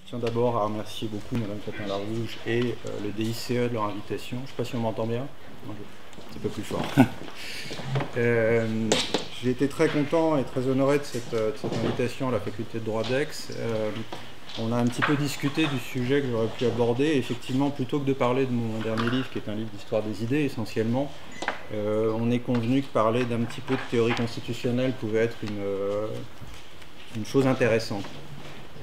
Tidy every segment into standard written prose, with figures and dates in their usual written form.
Je tiens d'abord à remercier beaucoup Madame Cotin-Larouge et le DICE de leur invitation. Je ne sais pas si on m'entend bien. C'est un peu plus fort. J'ai été très content et très honoré de cette invitation à la faculté de droit d'Aix. On a un petit peu discuté du sujet que j'aurais pu aborder. Et effectivement, plutôt que de parler de mon dernier livre, qui est un livre d'histoire des idées essentiellement, on est convenu que parler d'un petit peu de théorie constitutionnelle pouvait être une chose intéressante.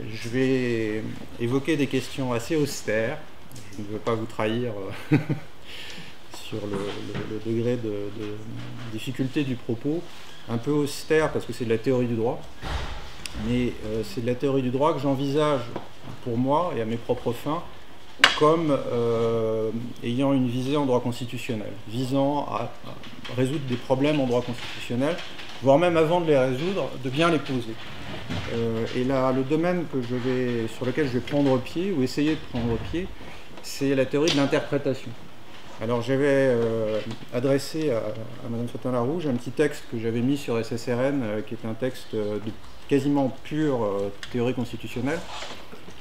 Je vais évoquer des questions assez austères. Je ne veux pas vous trahir sur le degré de difficulté du propos. Un peu austère parce que c'est de la théorie du droit. Mais c'est de la théorie du droit que j'envisage pour moi et à mes propres fins comme ayant une visée en droit constitutionnel, visant à résoudre des problèmes en droit constitutionnel, voire même avant de les résoudre, de bien les poser. Et là, le domaine sur lequel je vais prendre pied, ou essayer de prendre pied, c'est la théorie de l'interprétation. Alors j'avais adressé à Mme Cotin-Larouge un petit texte que j'avais mis sur SSRN, qui est un texte de quasiment pure théorie constitutionnelle,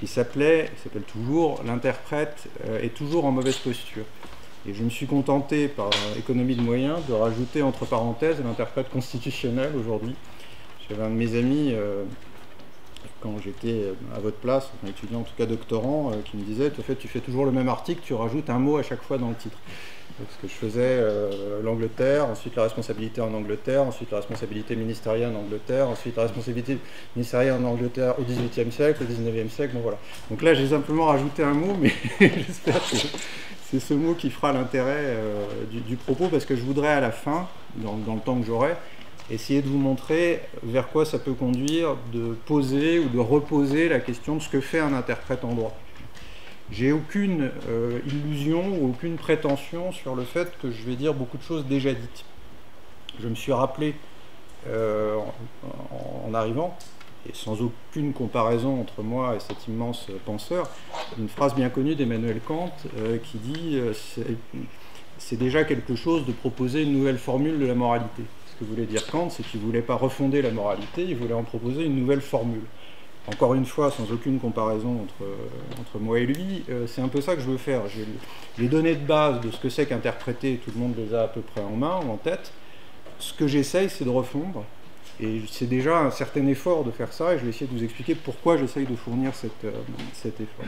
qui s'appelle toujours « L'interprète est toujours en mauvaise posture ». Et je me suis contenté, par économie de moyens, de rajouter entre parenthèses l'interprète constitutionnel aujourd'hui. J'avais un de mes amis, quand j'étais à votre place, un étudiant en tout cas doctorant, qui me disait « tu fais toujours le même article, tu rajoutes un mot à chaque fois dans le titre ». Parce que je faisais l'Angleterre, ensuite la responsabilité en Angleterre, ensuite la responsabilité ministérielle en Angleterre, ensuite la responsabilité ministérielle en Angleterre au XVIIIe siècle, au XIXe siècle, bon voilà. Donc là j'ai simplement rajouté un mot, mais j'espère que c'est ce mot qui fera l'intérêt du propos, parce que je voudrais à la fin, dans le temps que j'aurai, essayer de vous montrer vers quoi ça peut conduire de poser ou de reposer la question de ce que fait un interprète en droit. J'ai aucune illusion ou aucune prétention sur le fait que je vais dire beaucoup de choses déjà dites. Je me suis rappelé en arrivant, et sans aucune comparaison entre moi et cet immense penseur, une phrase bien connue d'Emmanuel Kant qui dit c'est déjà quelque chose de proposer une nouvelle formule de la moralité. Ce que voulait dire Kant, c'est qu'il ne voulait pas refonder la moralité, il voulait en proposer une nouvelle formule. Encore une fois, sans aucune comparaison entre moi et lui, c'est un peu ça que je veux faire. J'ai les données de base de ce que c'est qu'interpréter, tout le monde les a à peu près en main ou en tête. Ce que j'essaye, c'est de refondre. Et c'est déjà un certain effort de faire ça, et je vais essayer de vous expliquer pourquoi j'essaye de fournir cet effort.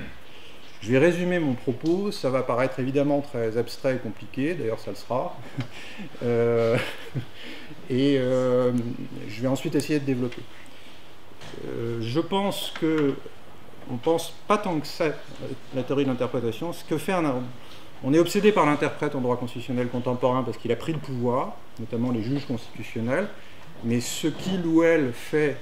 Je vais résumer mon propos, ça va paraître évidemment très abstrait et compliqué, d'ailleurs ça le sera. Je vais ensuite essayer de développer. Je pense que, on pense pas tant que ça, la théorie de l'interprétation, ce que fait on est obsédé par l'interprète en droit constitutionnel contemporain parce qu'il a pris le pouvoir, notamment les juges constitutionnels, mais ce qu'il ou elle fait,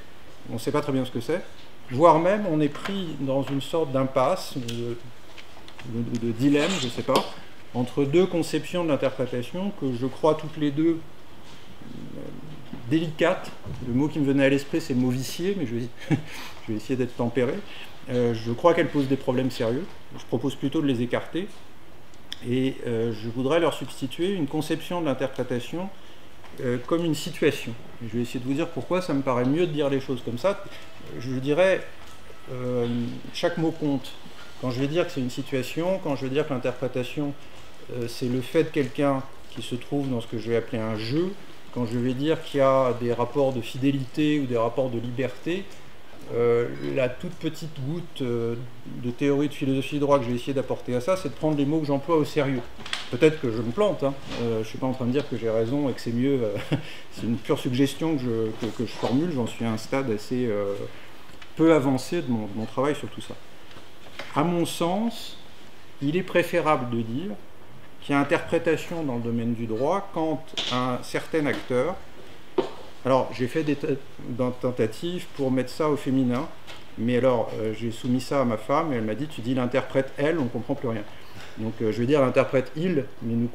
on ne sait pas très bien ce que c'est, voire même on est pris dans une sorte d'impasse, de dilemme, je ne sais pas, entre deux conceptions de l'interprétation que je crois toutes les deux délicate. Le mot qui me venait à l'esprit, c'est le mot vicié, mais je vais essayer d'être tempéré. Je crois qu'elle pose des problèmes sérieux. Je propose plutôt de les écarter. Et je voudrais leur substituer une conception de l'interprétation comme une situation. Et je vais essayer de vous dire pourquoi ça me paraît mieux de dire les choses comme ça. Je dirais, chaque mot compte. Quand je vais dire que c'est une situation, quand je vais dire que l'interprétation, c'est le fait de quelqu'un qui se trouve dans ce que je vais appeler un jeu, quand je vais dire qu'il y a des rapports de fidélité ou des rapports de liberté, la toute petite goutte de théorie de philosophie du droit que je vais essayer d'apporter à ça, c'est de prendre les mots que j'emploie au sérieux. Peut-être que je me plante, hein. Je ne suis pas en train de dire que j'ai raison et que c'est mieux. C'est une pure suggestion que je formule, j'en suis à un stade assez peu avancé de mon travail sur tout ça. À mon sens, il est préférable de dire qu'il y a interprétation dans le domaine du droit quand un certain acteur... Alors, j'ai fait des tentatives pour mettre ça au féminin, mais alors, j'ai soumis ça à ma femme, et elle m'a dit, tu dis l'interprète elle, on ne comprend plus rien. Donc, je vais dire l'interprète il, mais nous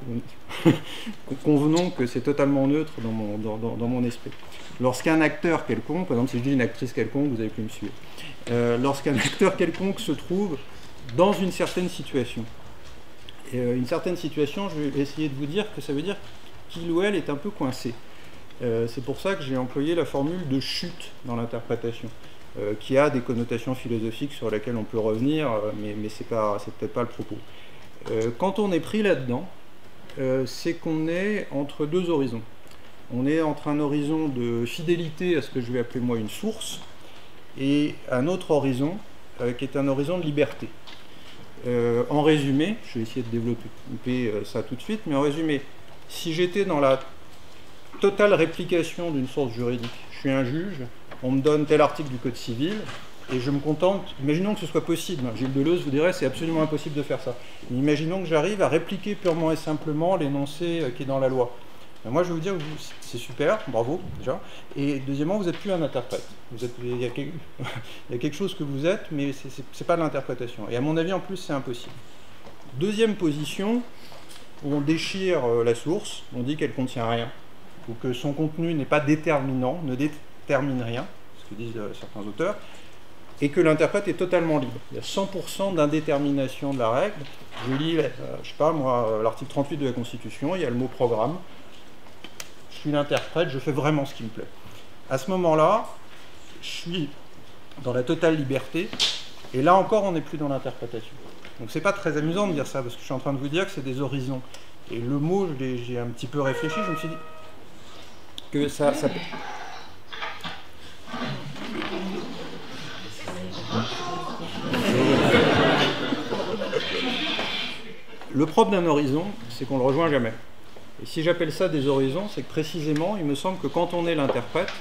convenons que c'est totalement neutre dans mon esprit. Lorsqu'un acteur quelconque, par exemple, si je dis une actrice quelconque, vous avez pu me suivre, lorsqu'un acteur quelconque se trouve dans une certaine situation, une certaine situation, je vais essayer de vous dire que ça veut dire qu'il ou elle est un peu coincé. C'est pour ça que j'ai employé la formule de chute dans l'interprétation. qui a des connotations philosophiques sur lesquelles on peut revenir, mais c'est peut-être pas le propos. Quand on est pris là-dedans, c'est qu'on est entre deux horizons. On est entre un horizon de fidélité à ce que je vais appeler moi une source, et un autre horizon qui est un horizon de liberté. En résumé, je vais essayer de développer ça tout de suite, mais en résumé, si j'étais dans la totale réplication d'une source juridique, je suis un juge, on me donne tel article du Code civil, et je me contente, imaginons que ce soit possible, Gilles Deleuze vous dirait c'est absolument impossible de faire ça, mais imaginons que j'arrive à répliquer purement et simplement l'énoncé qui est dans la loi. Moi, je vais vous dire, c'est super, bravo, déjà. Et deuxièmement, vous n'êtes plus un interprète. Il y a quelque chose que vous êtes, mais ce n'est pas de l'interprétation. Et à mon avis, en plus, c'est impossible. Deuxième position, où on déchire la source, on dit qu'elle ne contient rien, ou que son contenu n'est pas déterminant, ne détermine rien, ce que disent certains auteurs, et que l'interprète est totalement libre. Il y a 100% d'indétermination de la règle. Je lis, je ne sais pas moi, l'article 38 de la Constitution, il y a le mot programme. Je suis l'interprète, je fais vraiment ce qui me plaît. À ce moment-là, je suis dans la totale liberté, et là encore, on n'est plus dans l'interprétation. Donc c'est pas très amusant de dire ça, parce que je suis en train de vous dire que c'est des horizons. Et le mot, j'ai un petit peu réfléchi, je me suis dit que ça Le propre d'un horizon, c'est qu'on ne le rejoint jamais. Et si j'appelle ça des horizons, c'est que précisément, il me semble que quand on est l'interprète,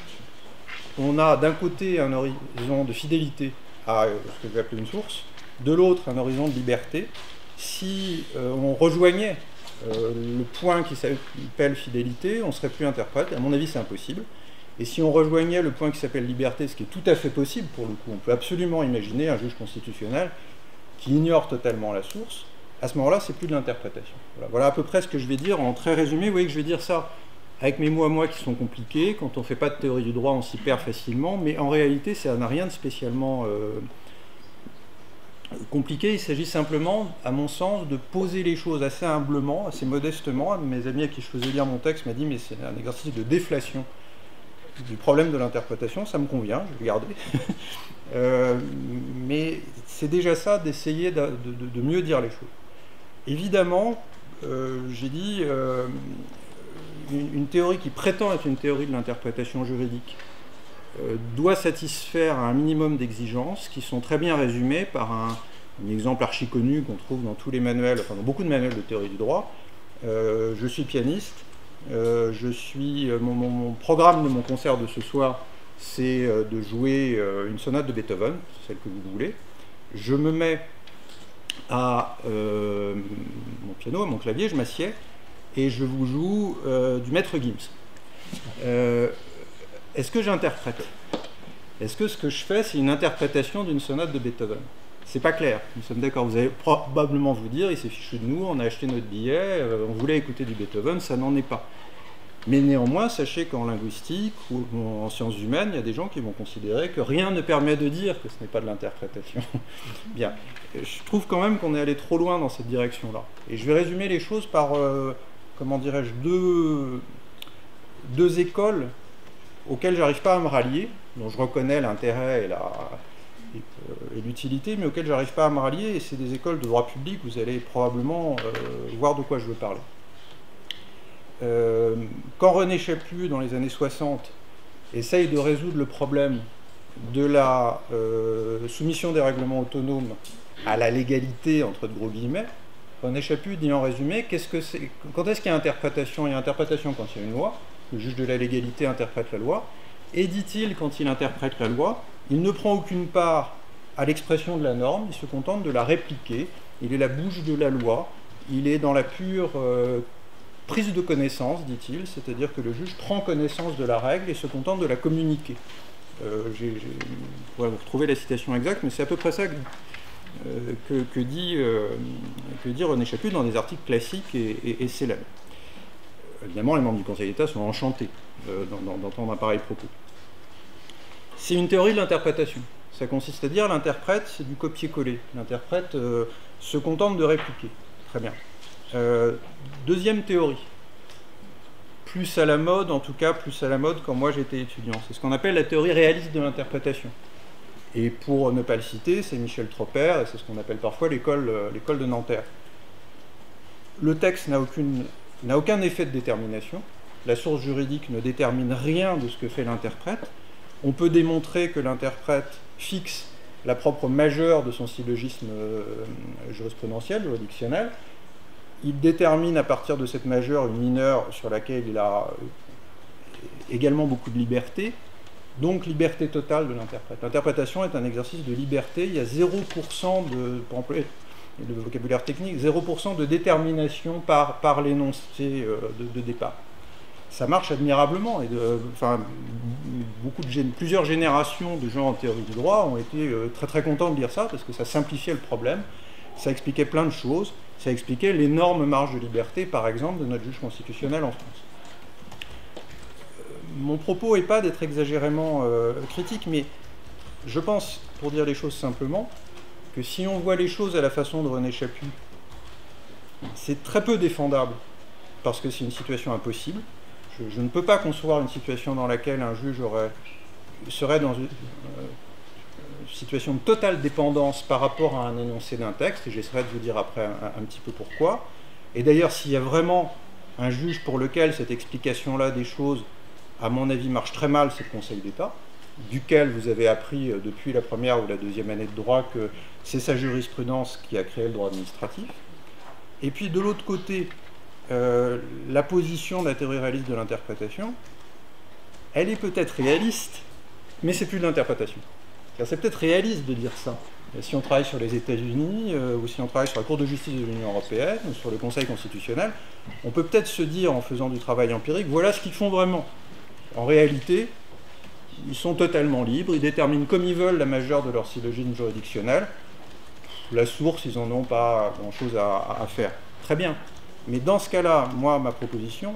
on a d'un côté un horizon de fidélité à ce que je vais appeler une source, de l'autre un horizon de liberté. Si on rejoignait le point qui s'appelle fidélité, on ne serait plus interprète. À mon avis, c'est impossible. Et si on rejoignait le point qui s'appelle liberté, ce qui est tout à fait possible pour le coup, on peut absolument imaginer un juge constitutionnel qui ignore totalement la source. À ce moment-là, c'est plus de l'interprétation. Voilà à peu près ce que je vais dire en très résumé. Vous voyez que je vais dire ça avec mes mots à moi qui sont compliqués. Quand on ne fait pas de théorie du droit, on s'y perd facilement. Mais en réalité, ça n'a rien de spécialement compliqué. Il s'agit simplement, à mon sens, de poser les choses assez humblement, assez modestement. Un de mes amis à qui je faisais lire mon texte m'a dit « mais c'est un exercice de déflation du problème de l'interprétation, ça me convient, je vais le garder. » Mais c'est déjà ça d'essayer de mieux dire les choses. Évidemment, j'ai dit, une théorie qui prétend être une théorie de l'interprétation juridique doit satisfaire un minimum d'exigences qui sont très bien résumées par un exemple archi connu qu'on trouve dans tous les manuels, enfin dans beaucoup de manuels de théorie du droit. Je suis pianiste, mon programme de mon concert de ce soir, c'est de jouer une sonate de Beethoven, celle que vous voulez. Je me mets à mon piano, à mon clavier, je m'assieds et je vous joue du maître Gims. Est-ce que j'interprète? Est-ce que ce que je fais, c'est une interprétation d'une sonate de Beethoven? C'est pas clair, nous sommes d'accord. Vous allez probablement vous dire, il s'est fichu de nous, on a acheté notre billet, on voulait écouter du Beethoven, ça n'en est pas. Mais néanmoins, sachez qu'en linguistique ou en sciences humaines, il y a des gens qui vont considérer que rien ne permet de dire que ce n'est pas de l'interprétation. Bien, je trouve quand même qu'on est allé trop loin dans cette direction-là. Et je vais résumer les choses par, comment dirais-je, deux écoles auxquelles j'arrive pas à me rallier, dont je reconnais l'intérêt et l'utilité, mais auxquelles j'arrive pas à me rallier, et c'est des écoles de droit public, vous allez probablement voir de quoi je veux parler. Quand René Chaput, dans les années 60, essaye de résoudre le problème de la soumission des règlements autonomes à la légalité, entre de gros guillemets, René Chaput dit en résumé, quand est-ce qu'il y a interprétation? Il y a interprétation quand il y a une loi, le juge de la légalité interprète la loi, et dit-il, quand il interprète la loi, il ne prend aucune part à l'expression de la norme, il se contente de la répliquer, il est la bouche de la loi, il est dans la pure prise de connaissance, dit-il, c'est-à-dire que le juge prend connaissance de la règle et se contente de la communiquer. Vous retrouvez la citation exacte, mais c'est à peu près ça que dit René Chaput dans des articles classiques et célèbres. Évidemment, les membres du Conseil d'État sont enchantés d'entendre un pareil propos. C'est une théorie de l'interprétation. Ça consiste à dire l'interprète, c'est du copier-coller. L'interprète se contente de répliquer. Très bien. Deuxième théorie, plus à la mode, en tout cas plus à la mode quand moi j'étais étudiant, c'est ce qu'on appelle la théorie réaliste de l'interprétation. Et pour ne pas le citer, c'est Michel Tropper, et c'est ce qu'on appelle parfois l'école de Nanterre. Le texte n'a aucun effet de détermination. La source juridique ne détermine rien de ce que fait l'interprète. On peut démontrer que l'interprète fixe la propre majeure de son syllogisme jurisprudentiel, juridictionnel. Il détermine à partir de cette majeure une mineure sur laquelle il a également beaucoup de liberté, donc liberté totale de l'interprète. L'interprétation est un exercice de liberté, il y a 0% pour employer le vocabulaire technique, 0% de détermination par l'énoncé de départ. Ça marche admirablement, et plusieurs générations de gens en théorie du droit ont été très très contents de lire ça, parce que ça simplifiait le problème, ça expliquait plein de choses, ça expliquait l'énorme marge de liberté, par exemple, de notre juge constitutionnel en France. Mon propos n'est pas d'être exagérément critique, mais je pense, pour dire les choses simplement, que si on voit les choses à la façon de René Chaput, c'est très peu défendable, parce que c'est une situation impossible. Je ne peux pas concevoir une situation dans laquelle un juge serait dans une situation de totale dépendance par rapport à un énoncé d'un texte, et j'essaierai de vous dire après un petit peu pourquoi. Et d'ailleurs, s'il y a vraiment un juge pour lequel cette explication-là des choses, à mon avis, marche très mal, c'est le Conseil d'État, duquel vous avez appris depuis la première ou la deuxième année de droit que c'est sa jurisprudence qui a créé le droit administratif. Et puis de l'autre côté, la position de la théorie réaliste de l'interprétation, elle est peut-être réaliste, mais c'est plus de l'interprétation. C'est peut-être réaliste de dire ça. Si on travaille sur les États-Unis, ou si on travaille sur la Cour de justice de l'Union européenne, ou sur le Conseil constitutionnel, on peut peut-être se dire, en faisant du travail empirique, voilà ce qu'ils font vraiment. En réalité, ils sont totalement libres, ils déterminent comme ils veulent la majeure de leur syllogisme juridictionnel. La source, ils n'en ont pas grand-chose à faire. Très bien. Mais dans ce cas-là, moi, ma proposition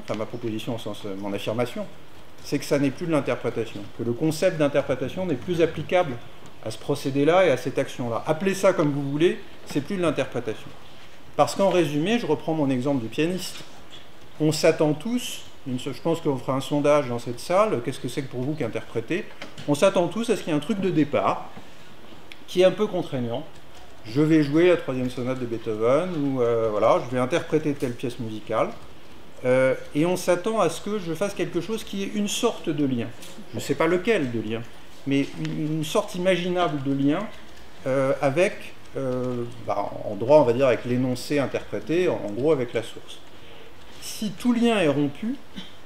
au sens mon affirmation, c'est que ça n'est plus de l'interprétation, que le concept d'interprétation n'est plus applicable à ce procédé-là et à cette action-là. Appelez ça comme vous voulez, c'est plus de l'interprétation. Parce qu'en résumé, je reprends mon exemple du pianiste, on s'attend tous, je pense qu'on fera un sondage dans cette salle, qu'est-ce que c'est que pour vous qu'interpréter? On s'attend tous à ce qu'il y ait un truc de départ qui est un peu contraignant. Je vais jouer la 3e sonate de Beethoven, ou voilà, je vais interpréter telle pièce musicale, et on s'attend à ce que je fasse quelque chose qui est une sorte de lien. Je ne sais pas lequel de lien, mais une sorte imaginable de lien avec, en droit on va dire avec l'énoncé interprété, en gros avec la source. Si tout lien est rompu,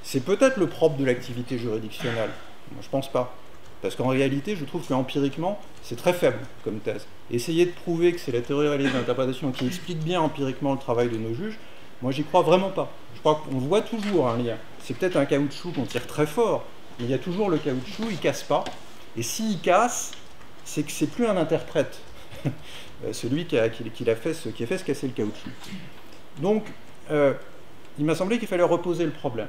c'est peut-être le propre de l'activité juridictionnelle. Moi, je ne pense pas. Parce qu'en réalité, je trouve qu'empiriquement, c'est très faible comme thèse. Essayer de prouver que c'est la théorie réaliste de l'interprétation qui explique bien empiriquement le travail de nos juges, moi, j'y crois vraiment pas. Je crois qu'on voit toujours un lien. C'est peut-être un caoutchouc qu'on tire très fort, mais il y a toujours le caoutchouc, il casse pas. Et s'il casse, c'est que c'est plus un interprète, celui qui a fait ce casser le caoutchouc. Donc, il m'a semblé qu'il fallait reposer le problème.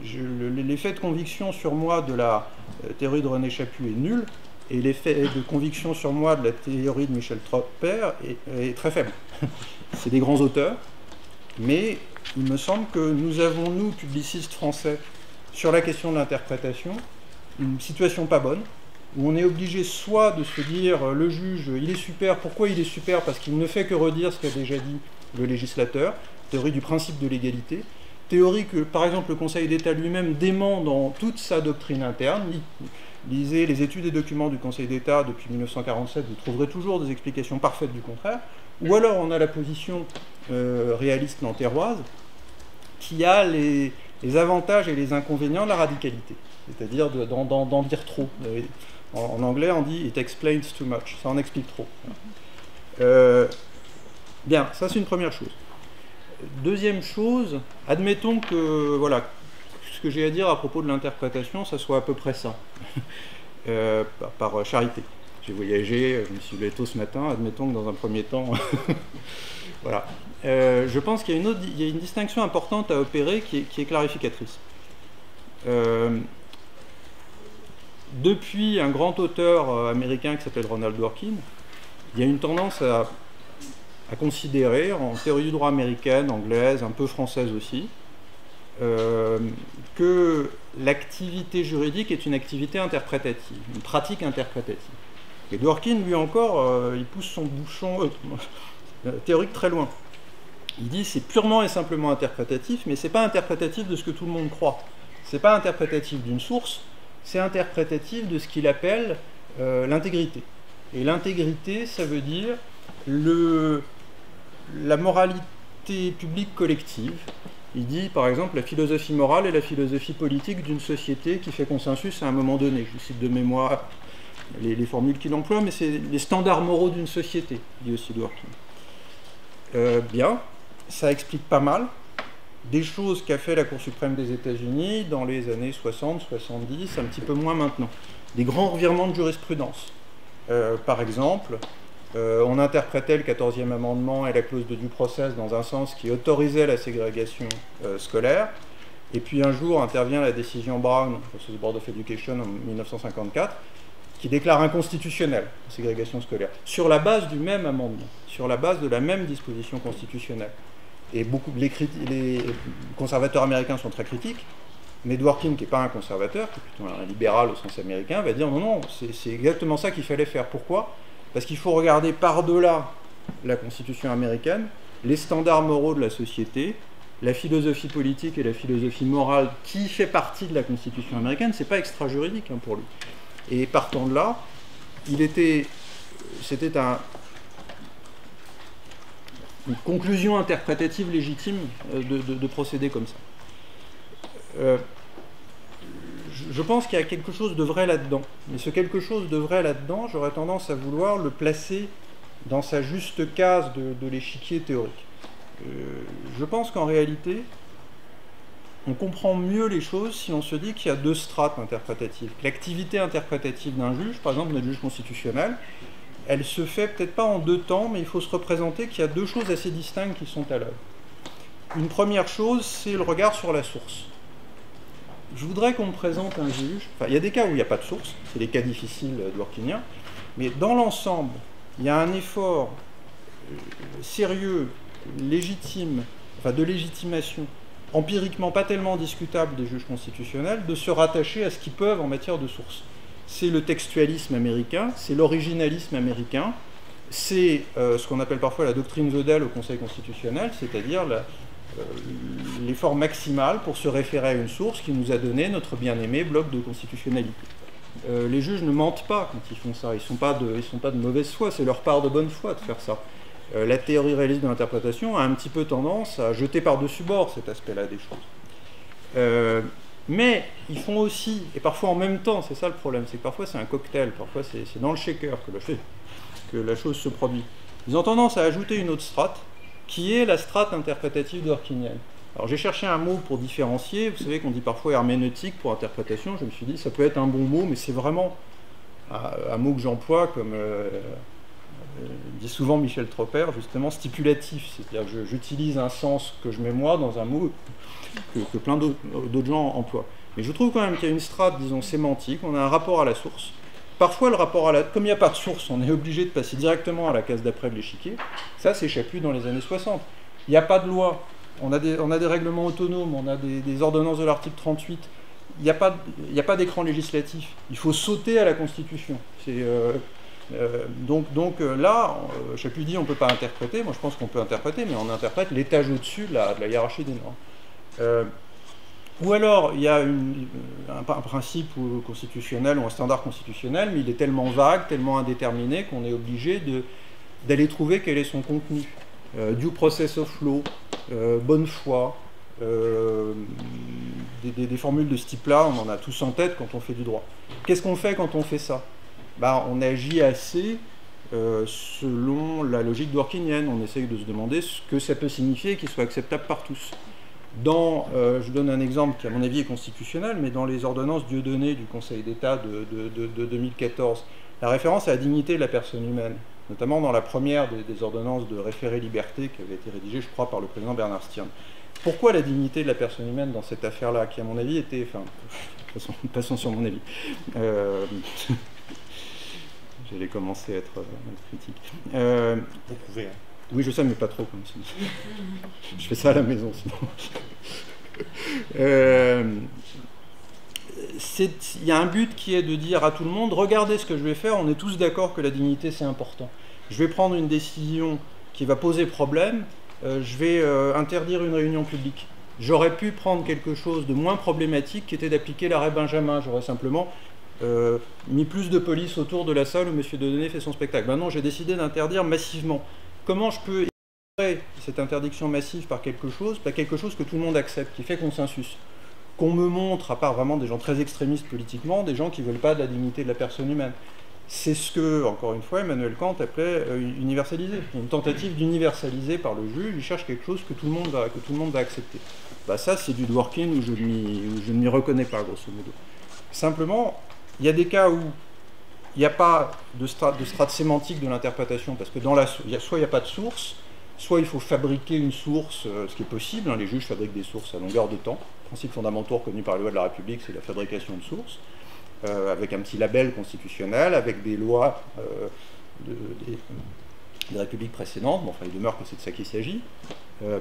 L'effet de conviction sur moi de la théorie de René Chaput est nul, et l'effet de conviction sur moi de la théorie de Michel Tropper est très faible. C'est des grands auteurs, mais il me semble que nous avons, nous, publicistes français, sur la question de l'interprétation, une situation pas bonne, où on est obligé soit de se dire le juge, il est super, pourquoi il est super? Parce qu'il ne fait que redire ce qu'a déjà dit le législateur, théorie du principe de l'égalité, théorie que, par exemple, le Conseil d'État lui-même dément dans toute sa doctrine interne. Lisez les études et documents du Conseil d'État depuis 1947, vous trouverez toujours des explications parfaites du contraire. Ou alors on a la position réaliste nanterroise, qui a les avantages et les inconvénients de la radicalité, c'est-à-dire d'en dire trop. En anglais, on dit « it explains too much », ça en explique trop. Bien, ça c'est une première chose. Deuxième chose, admettons que voilà, ce que j'ai à dire à propos de l'interprétation, ça soit à peu près ça, par charité. J'ai voyagé, je me suis levé tôt ce matin, admettons que dans un premier temps, voilà. Je pense qu'il y a une distinction importante à opérer qui est clarificatrice. Depuis un grand auteur américain qui s'appelle Ronald Dworkin, il y a une tendance à considérer, en théorie du droit américaine, anglaise, un peu française aussi, que l'activité juridique est une activité interprétative, une pratique interprétative. Et Dworkin, lui encore, il pousse son bouchon théorique très loin. Il dit c'est purement et simplement interprétatif, mais c'est pas interprétatif de ce que tout le monde croit. C'est pas interprétatif d'une source, c'est interprétatif de ce qu'il appelle l'intégrité. Et l'intégrité, ça veut dire la moralité publique collective. Il dit, par exemple, la philosophie morale et la philosophie politique d'une société qui fait consensus à un moment donné. Je cite de mémoire les formules qu'il emploie, mais c'est les standards moraux d'une société, dit aussi Dworkin. Bien, ça explique pas mal des choses qu'a fait la Cour suprême des États-Unis dans les années 60, 70, un petit peu moins maintenant. Des grands revirements de jurisprudence. Par exemple, on interprétait le 14e amendement et la clause de due process dans un sens qui autorisait la ségrégation scolaire. Et puis un jour intervient la décision Brown, versus Board of Education en 1954, qui déclare inconstitutionnelle la ségrégation scolaire, sur la base du même amendement, sur la base de la même disposition constitutionnelle. Et les conservateurs américains sont très critiques, mais Dworkin, qui n'est pas un conservateur, qui est plutôt un libéral au sens américain, va dire non, c'est exactement ça qu'il fallait faire. Pourquoi ? Parce qu'il faut regarder par-delà la Constitution américaine, les standards moraux de la société, la philosophie politique et la philosophie morale qui fait partie de la Constitution américaine, c'est pas extra-juridique pour lui. Et partant de là, c'était une conclusion interprétative légitime de procéder comme ça. Je pense qu'il y a quelque chose de vrai là-dedans. Mais ce quelque chose de vrai là-dedans, j'aurais tendance à vouloir le placer dans sa juste case de l'échiquier théorique. Je pense qu'en réalité, on comprend mieux les choses si on se dit qu'il y a deux strates interprétatives. L'activité interprétative d'un juge, par exemple notre juge constitutionnel, elle se fait peut-être pas en deux temps, mais il faut se représenter qu'il y a deux choses assez distinctes qui sont à l'œuvre. Une première chose, c'est le regard sur la source. Je voudrais qu'on me présente un juge, enfin il y a des cas où il n'y a pas de source, c'est les cas difficiles dworkiniens, mais dans l'ensemble, il y a un effort sérieux, légitime, enfin de légitimation, empiriquement pas tellement discutable des juges constitutionnels, de se rattacher à ce qu'ils peuvent en matière de source. C'est le textualisme américain, c'est l'originalisme américain, c'est ce qu'on appelle parfois la doctrine Gödel au Conseil constitutionnel, c'est-à-dire l'effort maximal pour se référer à une source qui nous a donné notre bien-aimé bloc de constitutionnalité. Les juges ne mentent pas quand ils font ça, ils ne sont pas de mauvaise foi, c'est leur part de bonne foi de faire ça. La théorie réaliste de l'interprétation a un petit peu tendance à jeter par-dessus bord cet aspect-là des choses. Mais ils font aussi, et parfois en même temps, c'est ça le problème, c'est que parfois c'est un cocktail, parfois c'est dans le shaker que la chose se produit. Ils ont tendance à ajouter une autre strate, qui est la strate interprétative dworkinienne. Alors j'ai cherché un mot pour différencier, vous savez qu'on dit parfois herméneutique pour interprétation, je me suis dit ça peut être un bon mot, mais c'est vraiment un mot que j'emploie comme dit souvent Michel Tropper, justement stipulatif, c'est-à-dire que j'utilise un sens que je mets moi dans un mot que plein d'autres gens emploient. Mais je trouve quand même qu'il y a une strate, disons, sémantique, on a un rapport à la source. Parfois, le rapport à la... Comme il n'y a pas de source, on est obligé de passer directement à la case d'après de l'échiquier. Ça, c'est Chaput dans les années 60. Il n'y a pas de loi. On a des règlements autonomes, on a des ordonnances de l'article 38. Il n'y a pas d'écran législatif. Il faut sauter à la Constitution. Donc là, Chaput dit on ne peut pas interpréter. Moi, je pense qu'on peut interpréter, mais on interprète l'étage au-dessus de la hiérarchie des normes. Ou alors, il y a un principe constitutionnel ou un standard constitutionnel, mais il est tellement vague, tellement indéterminé qu'on est obligé d'aller trouver quel est son contenu. Due process of law, bonne foi, des formules de ce type-là, on en a tous en tête quand on fait du droit. Qu'est-ce qu'on fait quand on fait ça ? On agit assez selon la logique dworkinienne. On essaye de se demander ce que ça peut signifier et qu'il soit acceptable par tous. Je donne un exemple qui à mon avis est constitutionnel, mais dans les ordonnances Dieudonné du Conseil d'État de 2014, la référence à la dignité de la personne humaine, notamment dans la première des ordonnances de référé liberté qui avait été rédigée, je crois, par le président Bernard Stiern. Pourquoi la dignité de la personne humaine dans cette affaire-là, qui à mon avis était... passons sur mon avis. J'allais commencer à être critique. Vous pouvez, hein. Oui, je sais, mais pas trop. Comme sinon. Je fais ça à la maison, sinon. il y a un but qui est de dire à tout le monde, regardez ce que je vais faire, on est tous d'accord que la dignité c'est important. Je vais prendre une décision qui va poser problème, je vais interdire une réunion publique. J'aurais pu prendre quelque chose de moins problématique qui était d'appliquer l'arrêt Benjamin. J'aurais simplement mis plus de police autour de la salle où M. Dieudonné fait son spectacle. Maintenant, j'ai décidé d'interdire massivement. Comment je peux illustrer cette interdiction massive par quelque chose que tout le monde accepte, qui fait consensus? Qu'on me montre, à part vraiment des gens très extrémistes politiquement, des gens qui ne veulent pas de la dignité de la personne humaine. C'est ce que, encore une fois, Emmanuel Kant appelait universaliser. Une tentative d'universaliser par le juge, il cherche quelque chose que tout le monde va accepter. Bah ça, c'est du dworkin où je ne m'y reconnais pas, grosso modo. Simplement, il y a des cas où il n'y a pas de strate sémantique de l'interprétation, parce que soit il n'y a pas de source, soit il faut fabriquer une source, ce qui est possible, hein, les juges fabriquent des sources à longueur de temps. Le principe fondamental reconnu par les lois de la République, c'est la fabrication de sources, avec un petit label constitutionnel, avec des lois des républiques précédentes. Bon, enfin, il demeure que c'est de ça qu'il s'agit.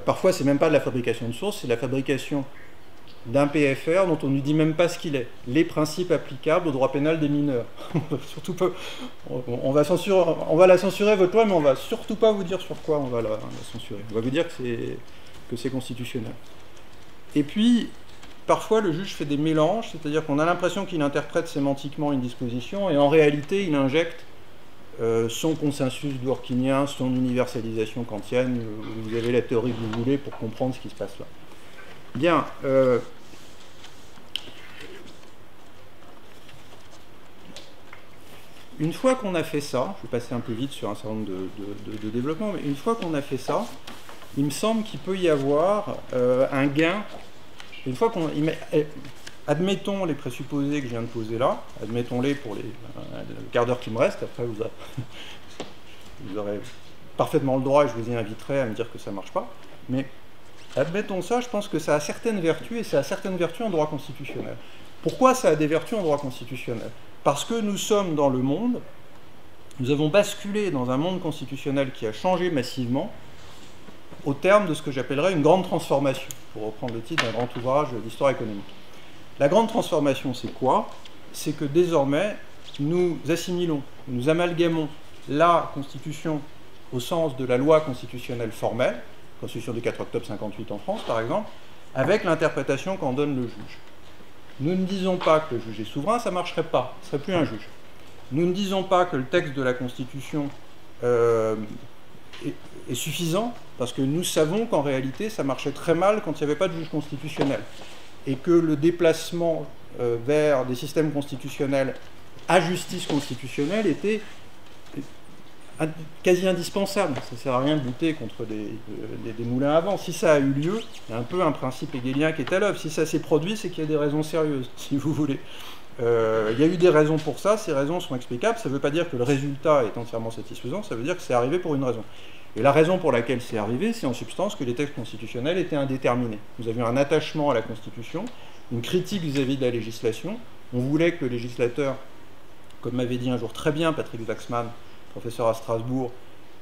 Parfois, c'est même pas de la fabrication de sources, c'est la fabrication d'un PFR dont on ne dit même pas ce qu'il est. Les principes applicables au droit pénal des mineurs. Surtout pas, on va la censurer, votre loi, mais on va surtout pas vous dire sur quoi on va la censurer. On va vous dire que c'est constitutionnel. Et puis, parfois, le juge fait des mélanges, c'est-à-dire qu'on a l'impression qu'il interprète sémantiquement une disposition, et en réalité, il injecte son consensus dworkinien, son universalisation kantienne. Vous avez la théorie que vous voulez pour comprendre ce qui se passe là. Bien. Une fois qu'on a fait ça, je vais passer un peu vite sur un certain nombre de développements, mais une fois qu'on a fait ça, il me semble qu'il peut y avoir un gain. Une fois qu'on... Admettons les présupposés que je viens de poser là, admettons-les pour le quart d'heure qui me reste, après vous aurez parfaitement le droit et je vous y inviterai à me dire que ça ne marche pas, mais admettons ça, je pense que ça a certaines vertus, et ça a certaines vertus en droit constitutionnel. Pourquoi ça a des vertus en droit constitutionnel? Parce que nous sommes dans le monde, nous avons basculé dans un monde constitutionnel qui a changé massivement, au terme de ce que j'appellerais une grande transformation, pour reprendre le titre d'un grand ouvrage d'histoire économique. La grande transformation, c'est quoi? C'est que désormais, nous assimilons, nous amalgamons la Constitution au sens de la loi constitutionnelle formelle, Constitution du 4 octobre 58 en France, par exemple, avec l'interprétation qu'en donne le juge. Nous ne disons pas que le juge est souverain, ça ne marcherait pas, ce ne serait plus un juge. Nous ne disons pas que le texte de la Constitution est suffisant, parce que nous savons qu'en réalité, ça marchait très mal quand il n'y avait pas de juge constitutionnel. Et que le déplacement vers des systèmes constitutionnels à justice constitutionnelle était quasi indispensable. Ça ne sert à rien de lutter contre des moulins à vent. Si ça a eu lieu, il y a un peu un principe hegelien qui est à l'œuvre. Si ça s'est produit, c'est qu'il y a des raisons sérieuses, si vous voulez. Il y a eu des raisons pour ça, ces raisons sont explicables. Ça ne veut pas dire que le résultat est entièrement satisfaisant, ça veut dire que c'est arrivé pour une raison. Et la raison pour laquelle c'est arrivé, c'est en substance que les textes constitutionnels étaient indéterminés. Vous aviez un attachement à la Constitution, une critique vis-à-vis de la législation. On voulait que le législateur, comme m'avait dit un jour très bien Patrick Waxman, professeur à Strasbourg,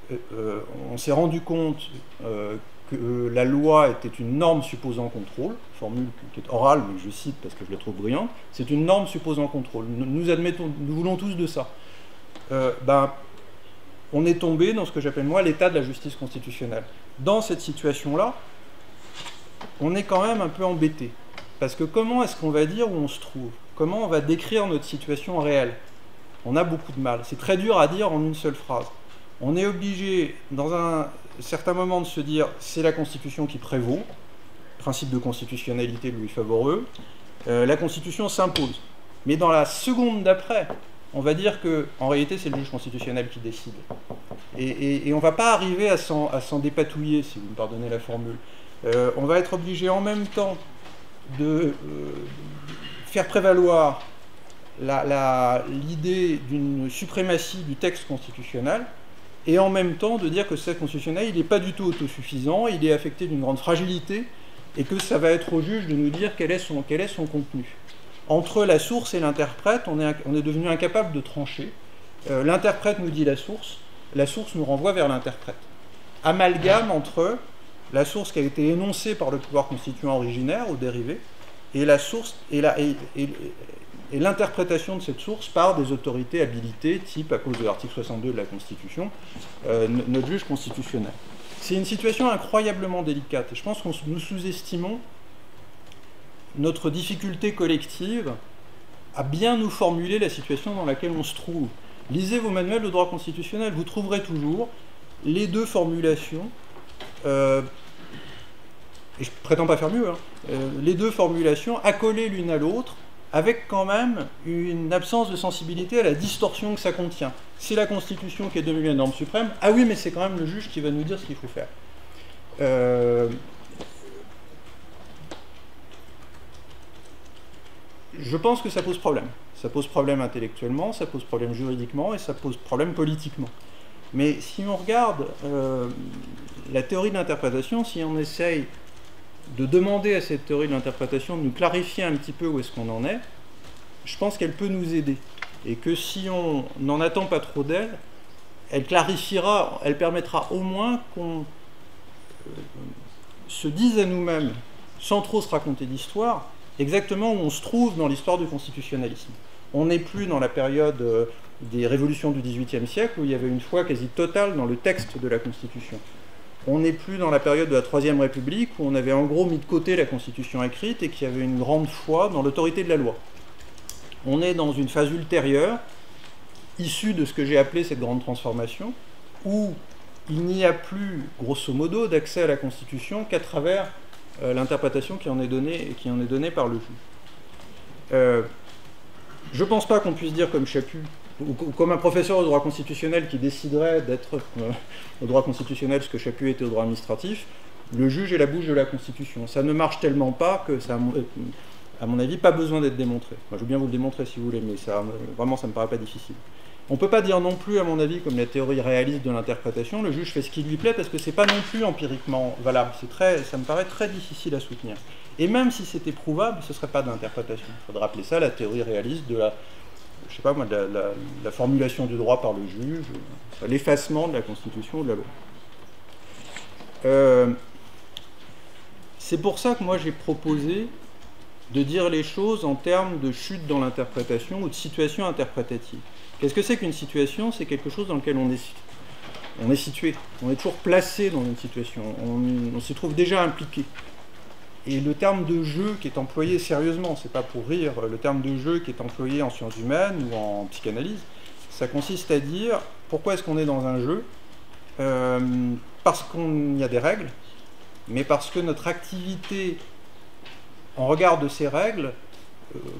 on s'est rendu compte que la loi était une norme supposant contrôle, formule qui est orale, mais je cite parce que je la trouve brillante, c'est une norme supposant contrôle. Nous voulons tous de ça. On est tombé dans ce que j'appelle moi l'état de la justice constitutionnelle. Dans cette situation-là, on est quand même un peu embêté. Parce que comment est-ce qu'on va dire où on se trouve? Comment on va décrire notre situation réelle? On a beaucoup de mal. C'est très dur à dire en une seule phrase. On est obligé, dans un certain moment, de se dire c'est la Constitution qui prévaut, principe de constitutionnalité de Louis Favoreux, la Constitution s'impose. Mais dans la seconde d'après, on va dire qu'en réalité, c'est le juge constitutionnel qui décide. Et on ne va pas arriver à s'en dépatouiller, si vous me pardonnez la formule. On va être obligé en même temps de faire prévaloir l'idée d'une suprématie du texte constitutionnel, et en même temps de dire que ce texte constitutionnel, il n'est pas du tout autosuffisant, il est affecté d'une grande fragilité, et que ça va être au juge de nous dire quel est son contenu. Entre la source et l'interprète, on est devenu incapable de trancher. L'interprète nous dit la source nous renvoie vers l'interprète. Amalgame entre la source qui a été énoncée par le pouvoir constituant originaire, ou dérivé, et la source et l'interprétation de cette source par des autorités habilitées, type, à cause de l'article 62 de la Constitution, notre juge constitutionnel. C'est une situation incroyablement délicate, et je pense que nous sous-estimons notre difficulté collective à bien nous formuler la situation dans laquelle on se trouve. Lisez vos manuels de droit constitutionnel, vous trouverez toujours les deux formulations, et je prétends pas faire mieux, les deux formulations accolées l'une à l'autre, avec quand même une absence de sensibilité à la distorsion que ça contient. C'est la Constitution qui est devenue la norme suprême. Ah oui, mais c'est quand même le juge qui va nous dire ce qu'il faut faire. Je pense que ça pose problème. Ça pose problème intellectuellement, ça pose problème juridiquement et ça pose problème politiquement. Mais si on regarde la théorie de l'interprétation, si on essaye de demander à cette théorie de l'interprétation de nous clarifier un petit peu où est-ce qu'on en est, je pense qu'elle peut nous aider. Et que si on n'en attend pas trop d'elle, elle clarifiera, elle permettra au moins qu'on se dise à nous-mêmes, sans trop se raconter d'histoire, exactement où on se trouve dans l'histoire du constitutionnalisme. On n'est plus dans la période des révolutions du XVIIIe siècle, où il y avait une foi quasi totale dans le texte de la Constitution. On n'est plus dans la période de la Troisième République, où on avait en gros mis de côté la Constitution écrite et qu'il y avait une grande foi dans l'autorité de la loi. On est dans une phase ultérieure, issue de ce que j'ai appelé cette grande transformation, où il n'y a plus, grosso modo, d'accès à la Constitution qu'à travers l'interprétation qui en est donnée par le juge. Je ne pense pas qu'on puisse dire comme Chaput, ou comme un professeur de droit constitutionnel qui déciderait d'être au droit constitutionnel ce que Chaput était au droit administratif, le juge est la bouche de la Constitution. Ça ne marche tellement pas que ça, à mon avis, pas besoin d'être démontré. Moi, je veux bien vous le démontrer si vous voulez, mais ça, vraiment, ça me paraît pas difficile. On ne peut pas dire non plus, à mon avis, comme la théorie réaliste de l'interprétation, le juge fait ce qui lui plaît, parce que c'est pas non plus empiriquement valable. Ça me paraît très difficile à soutenir. Et même si c'était prouvable, ce ne serait pas d'interprétation. Il faudrait appeler ça la théorie réaliste de la, je sais pas moi, de la formulation du droit par le juge, l'effacement de la Constitution ou de la loi. C'est pour ça que moi j'ai proposé de dire les choses en termes de chute dans l'interprétation ou de situation interprétative. Qu'est-ce que c'est qu'une situation? C'est quelque chose dans lequel on est situé, on est toujours placé dans une situation, on se trouve déjà impliqué. Et le terme de jeu qui est employé sérieusement, c'est pas pour rire, le terme de jeu qui est employé en sciences humaines ou en psychanalyse, ça consiste à dire pourquoi est-ce qu'on est dans un jeu? Parce qu'il y a des règles, mais parce que notre activité en regard de ces règles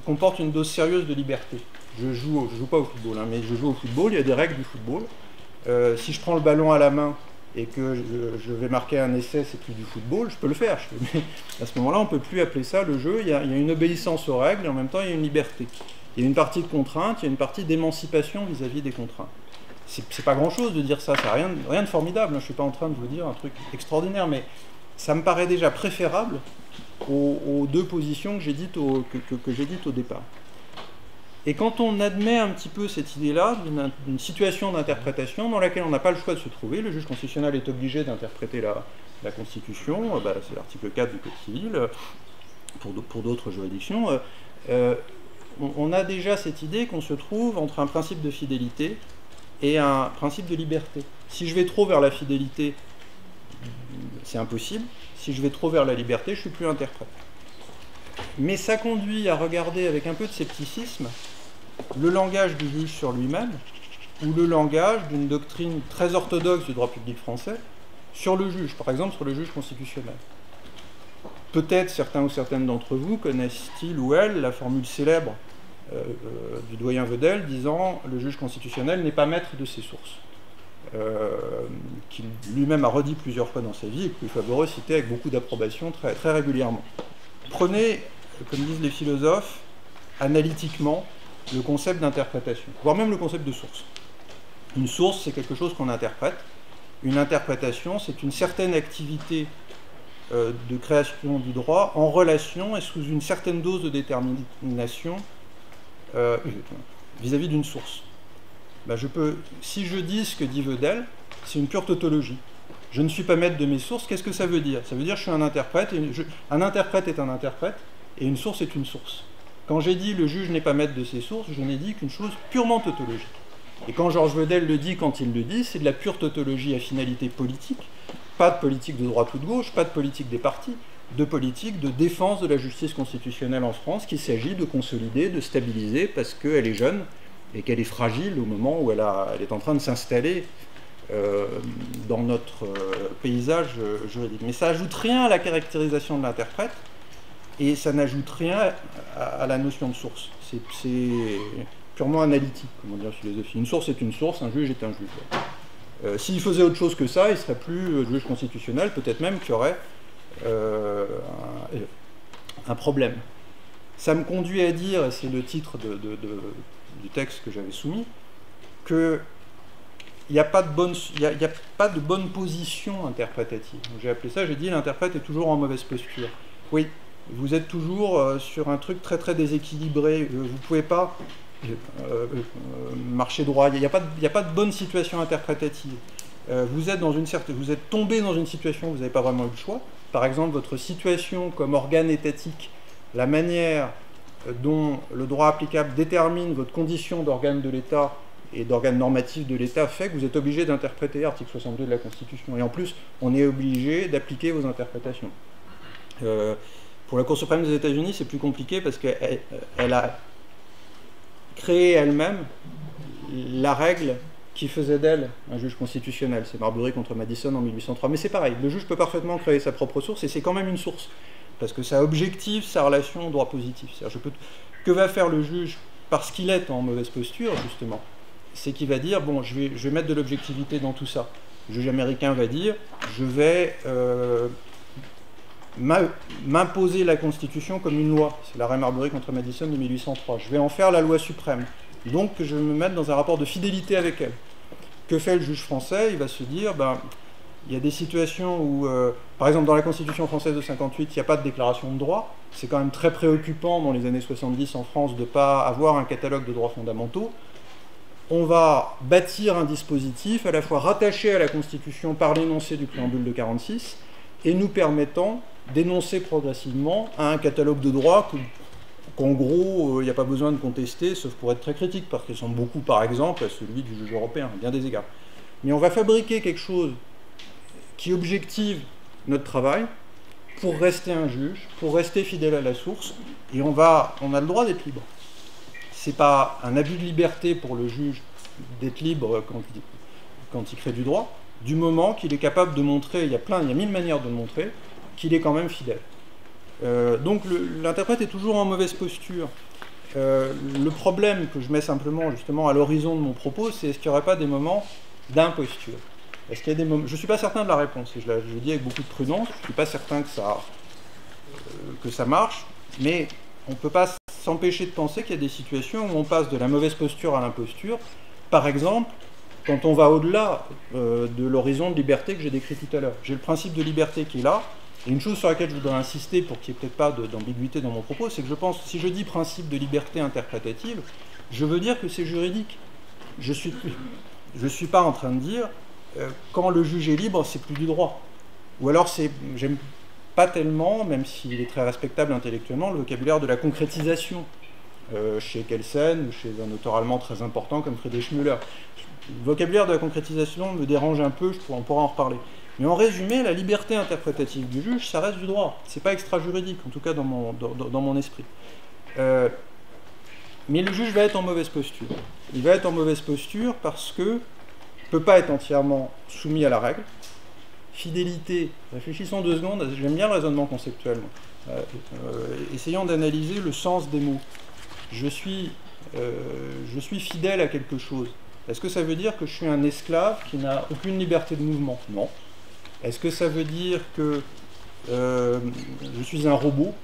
comporte une dose sérieuse de liberté. Je joue pas au football, mais je joue au football, il y a des règles du football. Si je prends le ballon à la main et que je vais marquer un essai, c'est plus du football, je peux le faire. Mais à ce moment-là, on ne peut plus appeler ça le jeu. Il y a une obéissance aux règles et en même temps, il y a une liberté. Il y a une partie de contrainte, il y a une partie d'émancipation vis-à-vis des contraintes. C'est pas grand-chose de dire ça, ça n'a rien de formidable. Je ne suis pas en train de vous dire un truc extraordinaire, mais ça me paraît déjà préférable aux deux positions que j'ai dites au départ. Et quand on admet un petit peu cette idée-là, d'une situation d'interprétation dans laquelle on n'a pas le choix de se trouver, le juge constitutionnel est obligé d'interpréter la Constitution, c'est l'article 4 du Code civil, pour d'autres juridictions, on a déjà cette idée qu'on se trouve entre un principe de fidélité et un principe de liberté. Si je vais trop vers la fidélité, c'est impossible. Si je vais trop vers la liberté, je ne suis plus interprète. Mais ça conduit à regarder avec un peu de scepticisme le langage du juge sur lui-même ou le langage d'une doctrine très orthodoxe du droit public français sur le juge, par exemple sur le juge constitutionnel. Peut-être certains ou certaines d'entre vous connaissent-ils ou elles la formule célèbre du doyen Vedel disant « le juge constitutionnel n'est pas maître de ses sources ». Qu'il lui-même a redit plusieurs fois dans sa vie et que Louis Favoreux citait avec beaucoup d'approbation très, très régulièrement. Prenez, comme disent les philosophes, analytiquement le concept d'interprétation, voire même le concept de source. Une source, c'est quelque chose qu'on interprète. Une interprétation, c'est une certaine activité de création du droit en relation et sous une certaine dose de détermination vis-à-vis d'une source. Si je dis ce que dit Vedel, c'est une pure tautologie. Je ne suis pas maître de mes sources, qu'est-ce que ça veut dire? Ça veut dire que je suis un interprète, un interprète est un interprète, et une source est une source. Quand j'ai dit le juge n'est pas maître de ses sources, je n'ai dit qu'une chose purement tautologique. Et quand Georges Vedel le dit quand il le dit, c'est de la pure tautologie à finalité politique, pas de politique de droite ou de gauche, pas de politique des partis, de politique de défense de la justice constitutionnelle en France qu'il s'agit de consolider, de stabiliser, parce qu'elle est jeune et qu'elle est fragile au moment où elle est en train de s'installer dans notre paysage juridique. Mais ça n'ajoute rien à la caractérisation de l'interprète, et ça n'ajoute rien à la notion de source. C'est purement analytique, comme on dit en philosophie. Une source est une source, un juge est un juge. S'il faisait autre chose que ça, il ne serait plus juge constitutionnel, peut-être même qu'il y aurait un problème. Ça me conduit à dire, et c'est le titre du texte que j'avais soumis, qu'il n'y a pas de bonne position interprétative. J'ai appelé ça, j'ai dit l'interprète est toujours en mauvaise posture. Oui, vous êtes toujours sur un truc très très déséquilibré, vous ne pouvez pas marcher droit, il n'y a pas de bonne situation interprétative. Vous êtes tombé dans une situation où vous n'avez pas vraiment eu le choix. Par exemple, votre situation comme organe étatique, la manière dont le droit applicable détermine votre condition d'organe de l'État et d'organe normatif de l'État fait que vous êtes obligé d'interpréter l'article 62 de la Constitution. Et en plus, on est obligé d'appliquer vos interprétations. Pour la Cour suprême des États-Unis, c'est plus compliqué parce qu'elle a créé elle-même la règle qui faisait d'elle un juge constitutionnel. C'est Marbury contre Madison en 1803. Mais c'est pareil, le juge peut parfaitement créer sa propre source, et c'est quand même une source, parce que ça objective sa relation au droit positif. Que va faire le juge parce qu'il est en mauvaise posture, justement? C'est qu'il va dire, bon, je vais mettre de l'objectivité dans tout ça. Le juge américain va dire, je vais m'imposer la Constitution comme une loi. C'est l'arrêt Marbury contre Madison de 1803. Je vais en faire la loi suprême. Donc je vais me mettre dans un rapport de fidélité avec elle. Que fait le juge français? Il va se dire, il y a des situations où, par exemple dans la Constitution française de 58, il n'y a pas de déclaration de droit. C'est quand même très préoccupant dans les années 70 en France de ne pas avoir un catalogue de droits fondamentaux. On va bâtir un dispositif à la fois rattaché à la Constitution par l'énoncé du préambule de 46 et nous permettant d'énoncer progressivement à un catalogue de droits qu'en gros, il n'y a pas besoin de contester, sauf pour être très critique, parce qu'ils sont beaucoup, par exemple, à celui du juge européen, à bien des égards. Mais on va fabriquer quelque chose qui objective notre travail pour rester un juge, pour rester fidèle à la source, et on a le droit d'être libre. C'est pas un abus de liberté pour le juge d'être libre quand il crée du droit, du moment qu'il est capable de montrer, il y a 1000 manières de le montrer, qu'il est quand même fidèle. Donc l'interprète est toujours en mauvaise posture. Le problème que je mets simplement justement à l'horizon de mon propos, c'est est-ce qu'il n'y aurait pas des moments d'imposture? Est-ce qu'il y a des moments... Je ne suis pas certain de la réponse, et je le dis avec beaucoup de prudence, je ne suis pas certain que ça marche, mais on ne peut pas s'empêcher de penser qu'il y a des situations où on passe de la mauvaise posture à l'imposture. Par exemple, quand on va au-delà de l'horizon de liberté que j'ai décrit tout à l'heure. J'ai le principe de liberté qui est là. Et une chose sur laquelle je voudrais insister pour qu'il n'y ait peut-être pas d'ambiguïté dans mon propos, c'est que je pense, si je dis principe de liberté interprétative, je veux dire que c'est juridique. Je suis pas en train de dire quand le juge est libre, c'est plus du droit. Ou alors j'aime pas tellement, même s'il est très respectable intellectuellement, le vocabulaire de la concrétisation chez Kelsen ou chez un auteur allemand très important comme Friedrich Müller. Le vocabulaire de la concrétisation me dérange un peu, on pourra en reparler. Mais en résumé, la liberté interprétative du juge, ça reste du droit. C'est pas extra-juridique, en tout cas dans mon esprit. Mais le juge va être en mauvaise posture. Il va être en mauvaise posture parce que ne peut pas être entièrement soumis à la règle. Fidélité, réfléchissons 2 secondes, j'aime bien le raisonnement conceptuel. Essayons d'analyser le sens des mots. Je suis fidèle à quelque chose. Est-ce que ça veut dire que je suis un esclave qui n'a aucune liberté de mouvement? Non. Est-ce que ça veut dire que je suis un robot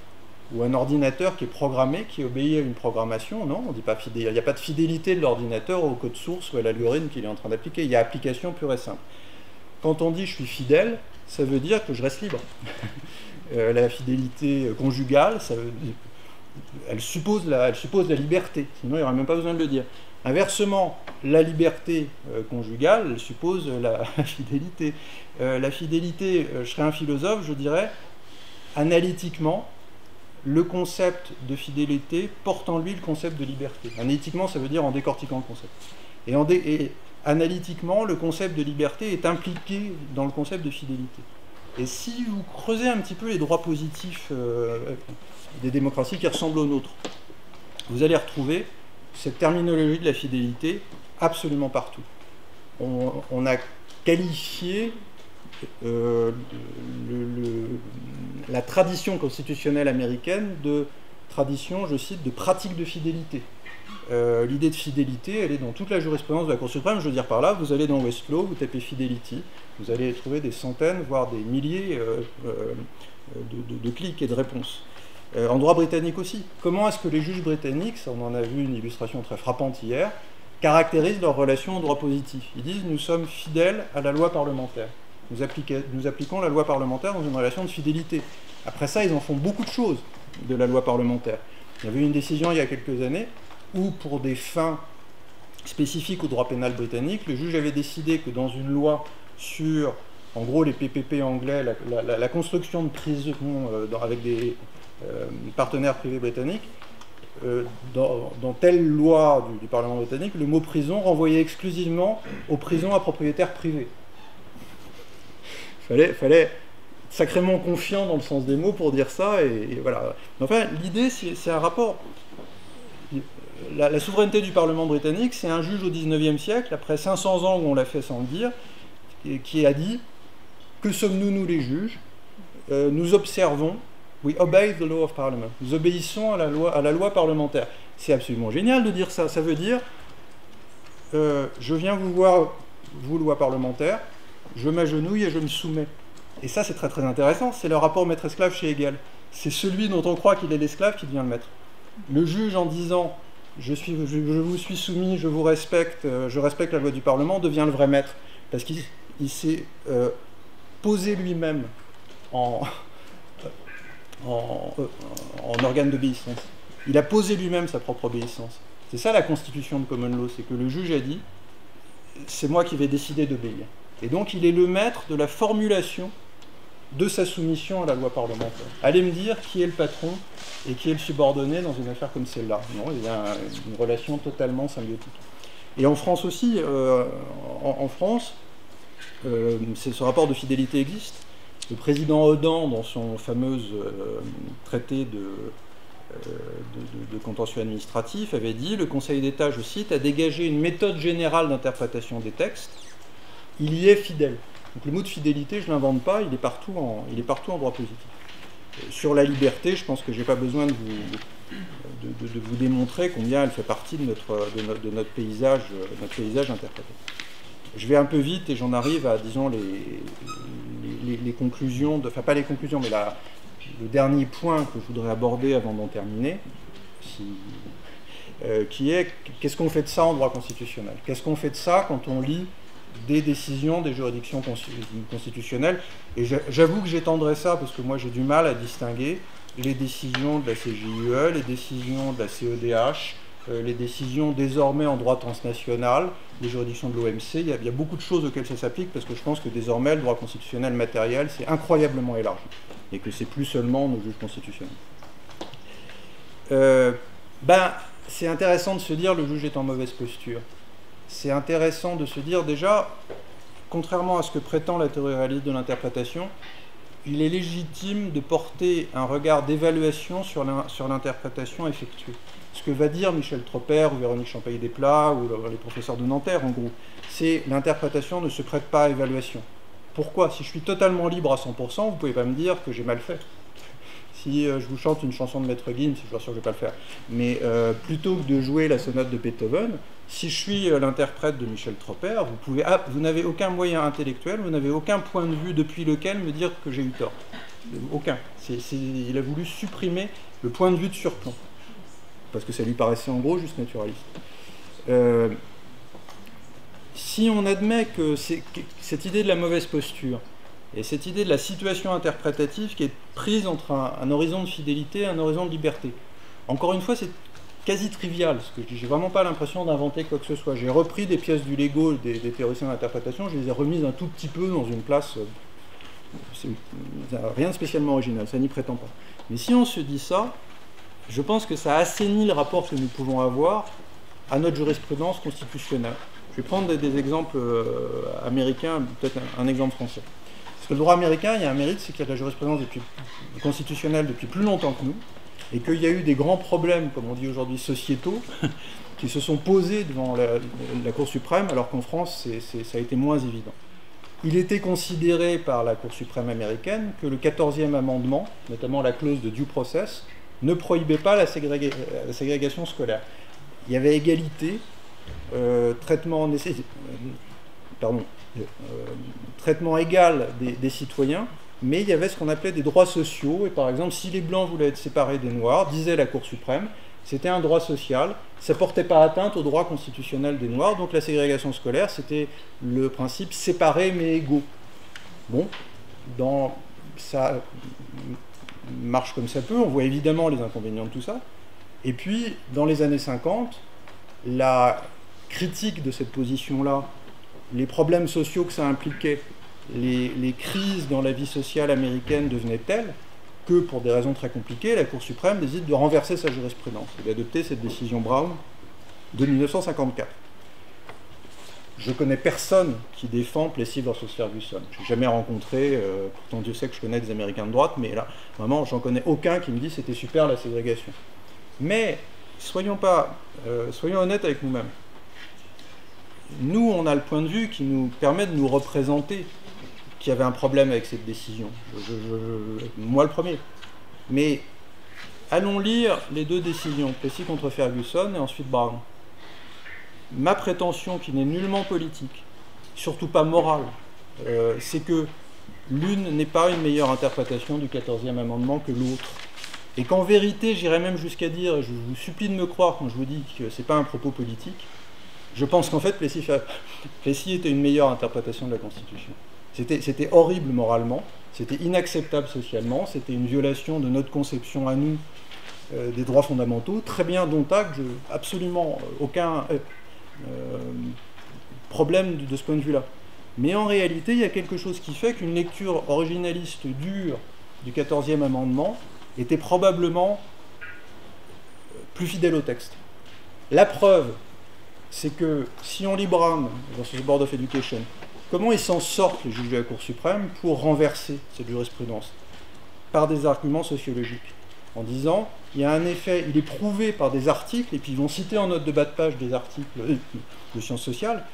ou un ordinateur qui est programmé, qui obéit à une programmation? Non, on dit pas fidèle. Il n'y a pas de fidélité de l'ordinateur au code source ou à l'algorithme qu'il est en train d'appliquer. Il y a application pure et simple. Quand on dit je suis fidèle, ça veut dire que je reste libre. La fidélité conjugale, elle suppose la liberté. Sinon, il n'y aurait même pas besoin de le dire. Inversement, la liberté conjugale, elle suppose la fidélité. La fidélité, je serais un philosophe, je dirais, analytiquement, le concept de fidélité porte en lui le concept de liberté. Analytiquement, ça veut dire en décortiquant le concept. Et analytiquement, le concept de liberté est impliqué dans le concept de fidélité. Et si vous creusez un petit peu les droits positifs des démocraties qui ressemblent aux nôtres, vous allez retrouver cette terminologie de la fidélité absolument partout. On a qualifié la tradition constitutionnelle américaine de tradition, je cite, de pratique de fidélité. L'idée de fidélité, elle est dans toute la jurisprudence de la Cour suprême. Je veux dire par là, vous allez dans Westlaw, vous tapez fidelity, vous allez trouver des centaines, voire des milliers de clics et de réponses. En droit britannique aussi. Comment est-ce que les juges britanniques, on en a vu une illustration très frappante hier, caractérisent leur relation au droit positif? Ils disent « nous sommes fidèles à la loi parlementaire ». Nous appliquons la loi parlementaire dans une relation de fidélité. Après ça, ils en font beaucoup de choses de la loi parlementaire. Il y avait une décision il y a quelques années où, pour des fins spécifiques au droit pénal britannique, le juge avait décidé que dans une loi sur, en gros, les PPP anglais, la construction de prisons avec des partenaires privés britanniques, dans telle loi du Parlement britannique, le mot prison renvoyait exclusivement aux prisons à propriétaires privés. Fallait être sacrément confiant dans le sens des mots pour dire ça, et voilà. Enfin, l'idée, c'est un rapport. La souveraineté du Parlement britannique, c'est un juge au XIXe siècle, après 500 ans où on l'a fait sans le dire, qui a dit « Que sommes-nous, nous les juges ? Nous observons, we obey the law of parliament. Nous obéissons à la loi parlementaire. » C'est absolument génial de dire ça. Ça veut dire je viens vous voir, vous, loi parlementaire, je m'agenouille et je me soumets. Et ça, c'est très très intéressant. C'est le rapport maître-esclave chez Hegel. C'est celui dont on croit qu'il est l'esclave qui devient le maître. Le juge, en disant je vous suis soumis, je vous respecte, je respecte la loi du Parlement, devient le vrai maître. Parce qu'il s'est posé lui-même en organe d'obéissance. Il a posé lui-même sa propre obéissance. C'est ça la constitution de Common Law, c'est que le juge a dit c'est moi qui vais décider d'obéir. Et donc il est le maître de la formulation de sa soumission à la loi parlementaire. Allez me dire qui est le patron et qui est le subordonné dans une affaire comme celle-là. Non, il y a une relation totalement symbiotique. Et en France aussi, en France, ce rapport de fidélité existe. Le président Odan, dans son fameux traité de contentieux administratif, avait dit, le Conseil d'État, je cite, a dégagé une méthode générale d'interprétation des textes. Il y est fidèle. Donc le mot de fidélité, je ne l'invente pas, il est partout en droit positif. Sur la liberté, je pense que je n'ai pas besoin de vous démontrer combien elle fait partie de notre paysage interprété. Je vais un peu vite et j'en arrive à, disons, les conclusions, enfin pas les conclusions, mais le dernier point que je voudrais aborder avant d'en terminer, qui est qu'est-ce qu'on fait de ça en droit constitutionnel? Qu'est-ce qu'on fait de ça quand on lit des décisions des juridictions constitutionnelles? Et j'avoue que j'étendrai ça parce que moi j'ai du mal à distinguer les décisions de la CJUE, les décisions de la CEDH, les décisions désormais en droit transnational, les juridictions de l'OMC. Il y a beaucoup de choses auxquelles ça s'applique parce que je pense que désormais le droit constitutionnel matériel c'est incroyablement élargi et que c'est plus seulement nos juges constitutionnels. C'est intéressant de se dire le juge est en mauvaise posture. C'est intéressant de se dire déjà, contrairement à ce que prétend la théorie réaliste de l'interprétation, il est légitime de porter un regard d'évaluation sur l'interprétation effectuée. Ce que va dire Michel Tropper ou Véronique Champaillet-Desplats ou les professeurs de Nanterre, en gros, c'est l'interprétation ne se prête pas à évaluation. Pourquoi? Si je suis totalement libre à 100%, vous ne pouvez pas me dire que j'ai mal fait. Si je vous chante une chanson de Maître Gims, je suis sûr que je ne vais pas le faire, mais plutôt que de jouer la sonate de Beethoven, si je suis l'interprète de Michel Tropper, vous n'avez aucun moyen intellectuel, vous n'avez aucun point de vue depuis lequel me dire que j'ai eu tort. Aucun. Il a voulu supprimer le point de vue de surplomb, parce que ça lui paraissait en gros juste naturaliste. Si on admet que cette idée de la mauvaise posture, et cette idée de la situation interprétative qui est prise entre un horizon de fidélité et un horizon de liberté. Encore une fois, c'est quasi trivial, ce que je dis. J'ai vraiment pas l'impression d'inventer quoi que ce soit. J'ai repris des pièces du Lego des théoriciens d'interprétation, je les ai remises un tout petit peu dans une place rien de spécialement original, ça n'y prétend pas. Mais si on se dit ça, je pense que ça assainit le rapport que nous pouvons avoir à notre jurisprudence constitutionnelle. Je vais prendre des exemples américains, peut-être un exemple français. Parce que le droit américain, il y a un mérite, c'est qu'il y a de la jurisprudence constitutionnelle depuis plus longtemps que nous, et qu'il y a eu des grands problèmes, comme on dit aujourd'hui, sociétaux, qui se sont posés devant la Cour suprême, alors qu'en France, ça a été moins évident. Il était considéré par la Cour suprême américaine que le 14e amendement, notamment la clause de due process, ne prohibait pas la ségrégation scolaire. Il y avait égalité, traitement égal des citoyens, mais il y avait ce qu'on appelait des droits sociaux, et par exemple, si les Blancs voulaient être séparés des Noirs, disait la Cour suprême, c'était un droit social, ça ne portait pas atteinte au droit constitutionnel des Noirs, donc la ségrégation scolaire, c'était le principe séparés mais égaux. Bon, ça marche comme ça peut, on voit évidemment les inconvénients de tout ça, et puis dans les années 50, la critique de cette position-là, les problèmes sociaux que ça impliquait, les crises dans la vie sociale américaine devenaient telles que, pour des raisons très compliquées, la Cour suprême décide de renverser sa jurisprudence et d'adopter cette décision Brown de 1954. Je connais personne qui défend Plessy versus Ferguson. Je n'ai jamais rencontré, pourtant Dieu sait que je connais des Américains de droite, mais là, vraiment, j'en connais aucun qui me dit c'était super la ségrégation. Mais soyons honnêtes avec nous-mêmes. Nous, on a le point de vue qui nous permet de nous représenter qu'il y avait un problème avec cette décision. Moi le premier. Mais allons lire les deux décisions, Plessy contre Ferguson et ensuite Brown. Ma prétention, qui n'est nullement politique, surtout pas morale, c'est que l'une n'est pas une meilleure interprétation du 14e amendement que l'autre. Et qu'en vérité, j'irais même jusqu'à dire, et je vous supplie de me croire quand je vous dis que ce n'est pas un propos politique, je pense qu'en fait, Plessy était une meilleure interprétation de la Constitution. C'était horrible moralement, c'était inacceptable socialement, c'était une violation de notre conception à nous des droits fondamentaux, très bien, dont acte, absolument aucun problème de ce point de vue-là. Mais en réalité, il y a quelque chose qui fait qu'une lecture originaliste dure du 14e amendement était probablement plus fidèle au texte. La preuve, c'est que si on lit Brown dans ce Board of Education, comment ils s'en sortent, les juges de la Cour suprême, pour renverser cette jurisprudence? Par des arguments sociologiques. En disant, il y a un effet, il est prouvé par des articles, et puis ils vont citer en note de bas de page des articles de sciences sociales,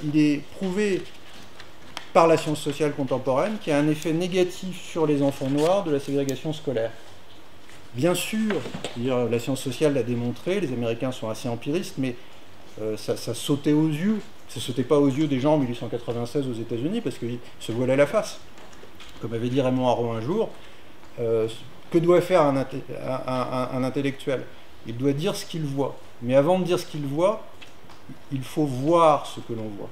il est prouvé par la science sociale contemporaine qu'il y a un effet négatif sur les enfants noirs de la ségrégation scolaire. Bien sûr, la science sociale l'a démontré, les Américains sont assez empiristes, mais ça sautait aux yeux. Ça ne sautait pas aux yeux des gens en 1896 aux États-Unis parce qu'ils se voilaient la face. Comme avait dit Raymond Aron un jour, que doit faire un intellectuel? Il doit dire ce qu'il voit. Mais avant de dire ce qu'il voit, il faut voir ce que l'on voit.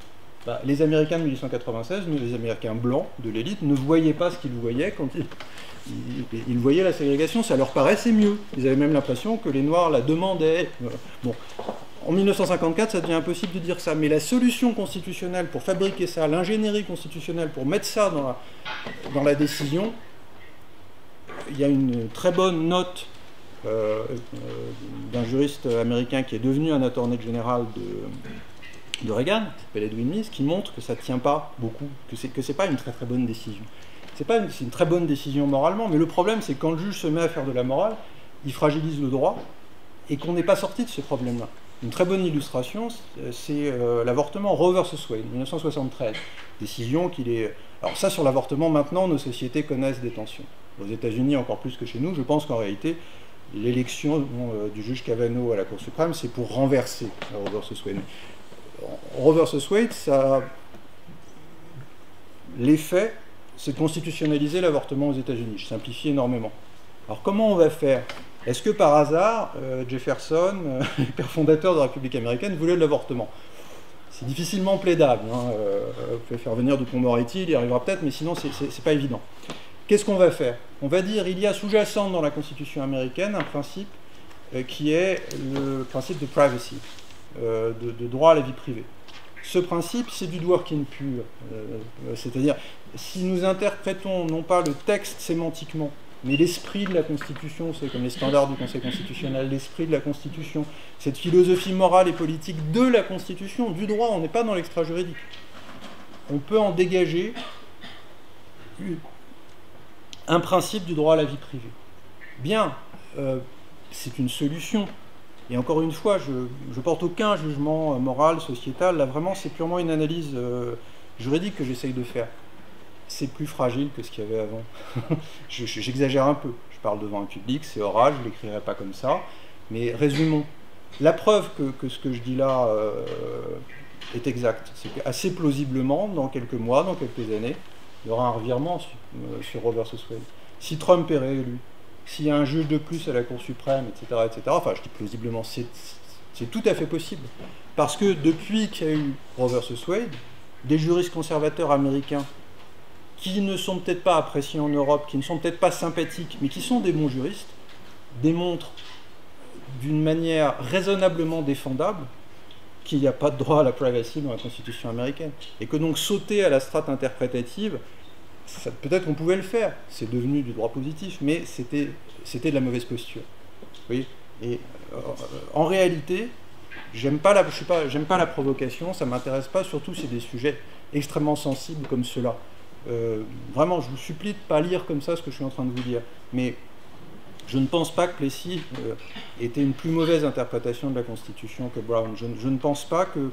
Les Américains de 1896, nous les Américains blancs de l'élite, ne voyaient pas ce qu'ils voyaient quand ils voyaient la ségrégation. Ça leur paraissait mieux. Ils avaient même l'impression que les Noirs la demandaient. Bon. En 1954, ça devient impossible de dire ça, mais la solution constitutionnelle pour fabriquer ça, l'ingénierie constitutionnelle pour mettre ça dans la décision, il y a une très bonne note d'un juriste américain qui est devenu un attorney général de Reagan, qui s'appelle Edwin Meese, qui montre que ça ne tient pas beaucoup, que c'est pas une très très bonne décision. C'est une très bonne décision moralement, mais le problème c'est que quand le juge se met à faire de la morale, il fragilise le droit, et qu'on n'est pas sorti de ce problème-là. Une très bonne illustration, c'est l'avortement Roe versus Wade, 1973. Décision qu'il est... Alors ça, sur l'avortement, maintenant, nos sociétés connaissent des tensions. Aux États-Unis, encore plus que chez nous, je pense qu'en réalité, l'élection du juge Kavanaugh à la Cour suprême, c'est pour renverser Roe versus Wade. Roe versus Wade, l'effet, c'est de constitutionnaliser l'avortement aux États-Unis. Je simplifie énormément. Alors comment on va faire? Est-ce que par hasard, Jefferson, père fondateur de la République américaine, voulait de l'avortement? C'est difficilement plaidable. Vous pouvez faire venir Dupond-Moretti, il y arrivera peut-être, mais sinon, c'est pas évident. Qu'est-ce qu'on va faire? On va dire il y a sous-jacent dans la Constitution américaine un principe qui est le principe de privacy, de droit à la vie privée. ce principe, c'est du Dworkin pur. C'est-à-dire, si nous interprétons non pas le texte sémantiquement, mais l'esprit de la Constitution, c'est comme les standards du Conseil constitutionnel, l'esprit de la Constitution, cette philosophie morale et politique de la Constitution, du droit, on n'est pas dans l'extra-juridique. On peut en dégager un principe du droit à la vie privée. Bien, c'est une solution. Et encore une fois, je ne porte aucun jugement moral, sociétal. Là, vraiment, c'est purement une analyse juridique que j'essaye de faire. C'est plus fragile que ce qu'il y avait avant. J'exagère un peu. Je parle devant un public, c'est oral, je ne l'écrirai pas comme ça. Mais résumons. La preuve que ce que je dis là est exact. C'est qu'assez plausiblement, dans quelques mois, dans quelques années, il y aura un revirement sur Roe versus Wade. Si Trump est réélu, s'il y a un juge de plus à la Cour suprême, etc., enfin, je dis plausiblement, c'est tout à fait possible. Parce que depuis qu'il y a eu Roe versus Wade, des juristes conservateurs américains qui ne sont peut-être pas appréciés en Europe, qui ne sont peut-être pas sympathiques, mais qui sont des bons juristes, démontrent d'une manière raisonnablement défendable qu'il n'y a pas de droit à la privacy dans la Constitution américaine. Et que donc sauter à la strate interprétative, peut-être qu'on pouvait le faire, c'est devenu du droit positif, mais c'était de la mauvaise posture. Oui. Et en réalité, j'aime pas la provocation, ça m'intéresse pas, surtout c'est des sujets extrêmement sensibles comme ceux-là. Vraiment, je vous supplie de ne pas lire comme ça ce que je suis en train de vous dire. Mais je ne pense pas que Plessy était une plus mauvaise interprétation de la Constitution que Brown. Je ne pense pas que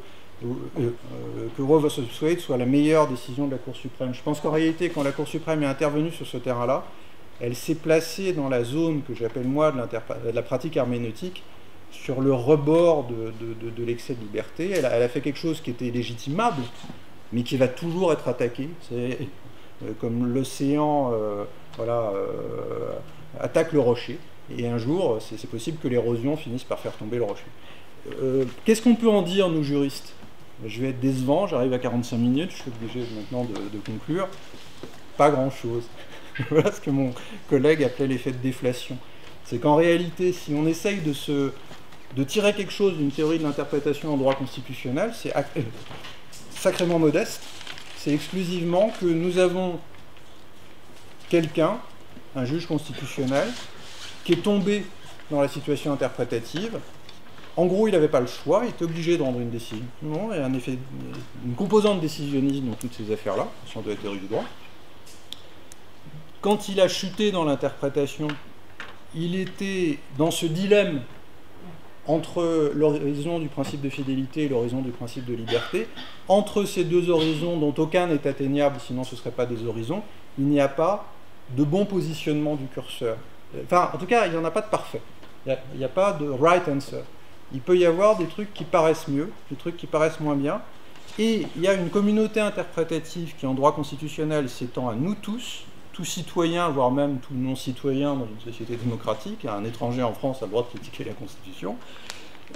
Roe versus Wade soit la meilleure décision de la Cour suprême. Je pense qu'en réalité, quand la Cour suprême est intervenue sur ce terrain-là, elle s'est placée dans la zone que j'appelle moi de la pratique herméneutique, sur le rebord de l'excès de liberté. Elle a fait quelque chose qui était légitimable, mais qui va toujours être attaqué. C'est comme l'océan attaque le rocher, et un jour, c'est possible que l'érosion finisse par faire tomber le rocher. Qu'est-ce qu'on peut en dire, nous juristes? Je vais être décevant, j'arrive à 45 minutes, je suis obligé maintenant de conclure. Pas grand-chose. Voilà ce que mon collègue appelait l'effet de déflation. C'est qu'en réalité, si on essaye de tirer quelque chose d'une théorie de l'interprétation en droit constitutionnel, c'est sacrément modeste. C'est exclusivement que nous avons quelqu'un, un juge constitutionnel, qui est tombé dans la situation interprétative. En gros, il n'avait pas le choix, il était obligé de rendre une décision. Non, il y a une composante décisionniste dans toutes ces affaires-là, sur de la théorie du droit. Quand il a chuté dans l'interprétation, il était dans ce dilemme entre l'horizon du principe de fidélité et l'horizon du principe de liberté. Entre ces deux horizons, dont aucun n'est atteignable, sinon ce ne seraient pas des horizons, il n'y a pas de bon positionnement du curseur. Enfin, en tout cas, il n'y en a pas de parfait. Il n'y a pas de right answer. Il peut y avoir des trucs qui paraissent mieux, des trucs qui paraissent moins bien. Et il y a une communauté interprétative qui, en droit constitutionnel, s'étend à nous tous, tout citoyen, voire même tout non-citoyen dans une société démocratique. Un étranger en France a le droit de critiquer la Constitution.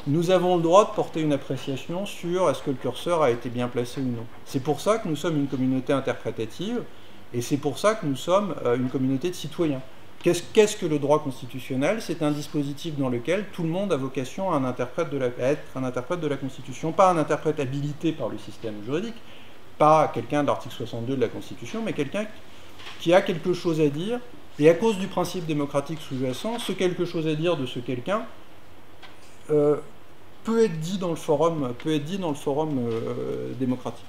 Nous avons le droit de porter une appréciation sur est-ce que le curseur a été bien placé ou non. C'est pour ça que nous sommes une communauté interprétative, et c'est pour ça que nous sommes une communauté de citoyens. Qu'est-ce que le droit constitutionnel? C'est un dispositif dans lequel tout le monde a vocation à être un interprète de la Constitution, pas un interprète habilité par le système juridique, pas quelqu'un de l'article 62 de la Constitution, mais quelqu'un qui a quelque chose à dire, et à cause du principe démocratique sous-jacent, ce quelque chose à dire de ce quelqu'un peut être dit dans le forum, démocratique.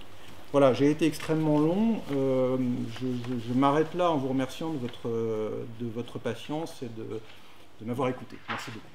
Voilà, j'ai été extrêmement long. Je m'arrête là en vous remerciant de votre patience et de m'avoir écouté. Merci beaucoup.